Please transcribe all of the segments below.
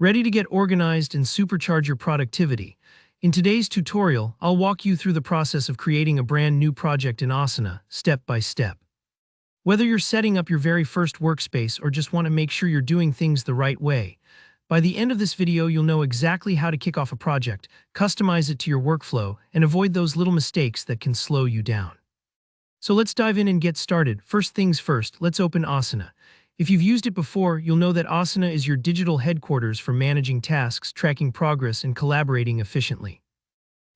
Ready to get organized and supercharge your productivity? In today's tutorial, I'll walk you through the process of creating a brand new project in Asana, step by step. Whether you're setting up your very first workspace or just want to make sure you're doing things the right way, by the end of this video you'll know exactly how to kick off a project, customize it to your workflow, and avoid those little mistakes that can slow you down. So let's dive in and get started. First things first, let's open Asana. If you've used it before, you'll know that Asana is your digital headquarters for managing tasks, tracking progress, and collaborating efficiently.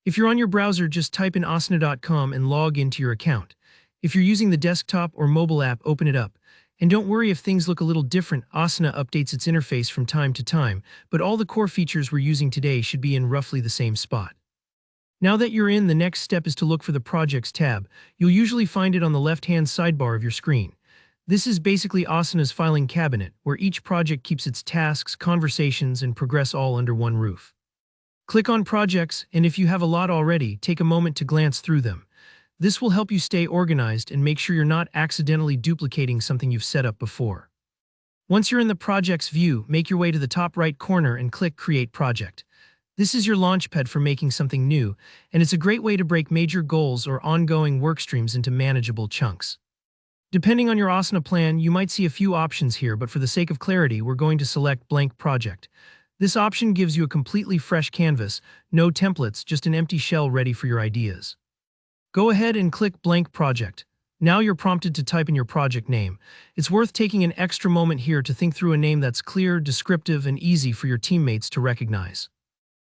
If you're on your browser, just type in asana.com and log into your account. If you're using the desktop or mobile app, open it up. And don't worry if things look a little different. Asana updates its interface from time to time, but all the core features we're using today should be in roughly the same spot. Now that you're in, the next step is to look for the Projects tab. You'll usually find it on the left-hand sidebar of your screen. This is basically Asana's filing cabinet, where each project keeps its tasks, conversations, and progress all under one roof. Click on Projects, and if you have a lot already, take a moment to glance through them. This will help you stay organized and make sure you're not accidentally duplicating something you've set up before. Once you're in the Projects view, make your way to the top right corner and click Create Project. This is your launchpad for making something new, and it's a great way to break major goals or ongoing workstreams into manageable chunks. Depending on your Asana plan, you might see a few options here, but for the sake of clarity, we're going to select Blank Project. This option gives you a completely fresh canvas, no templates, just an empty shell ready for your ideas. Go ahead and click Blank Project. Now you're prompted to type in your project name. It's worth taking an extra moment here to think through a name that's clear, descriptive, and easy for your teammates to recognize.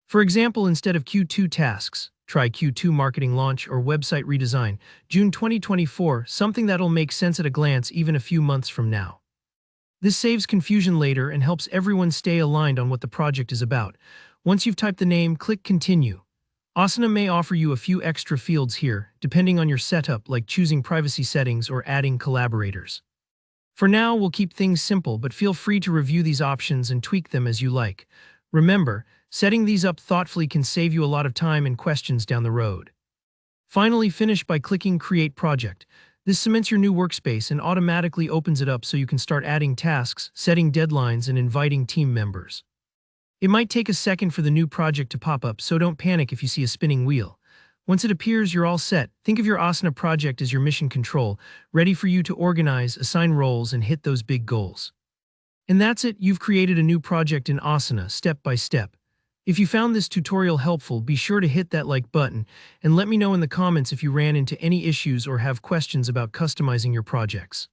For example, instead of Q2 Tasks, try Q2 Marketing Launch or Website Redesign, June 2024, something that'll make sense at a glance even a few months from now. This saves confusion later and helps everyone stay aligned on what the project is about. Once you've typed the name, click Continue. Asana may offer you a few extra fields here, depending on your setup, like choosing privacy settings or adding collaborators. For now, we'll keep things simple, but feel free to review these options and tweak them as you like. Remember, setting these up thoughtfully can save you a lot of time and questions down the road. Finally, finish by clicking Create Project. This cements your new workspace and automatically opens it up so you can start adding tasks, setting deadlines, and inviting team members. It might take a second for the new project to pop up, so don't panic if you see a spinning wheel. Once it appears, you're all set. Think of your Asana project as your mission control, ready for you to organize, assign roles, and hit those big goals. And that's it, you've created a new project in Asana, step by step. If you found this tutorial helpful, be sure to hit that like button and let me know in the comments if you ran into any issues or have questions about customizing your projects.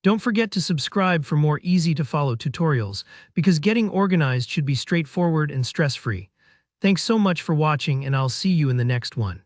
Don't forget to subscribe for more easy-to-follow tutorials, because getting organized should be straightforward and stress-free. Thanks so much for watching, and I'll see you in the next one.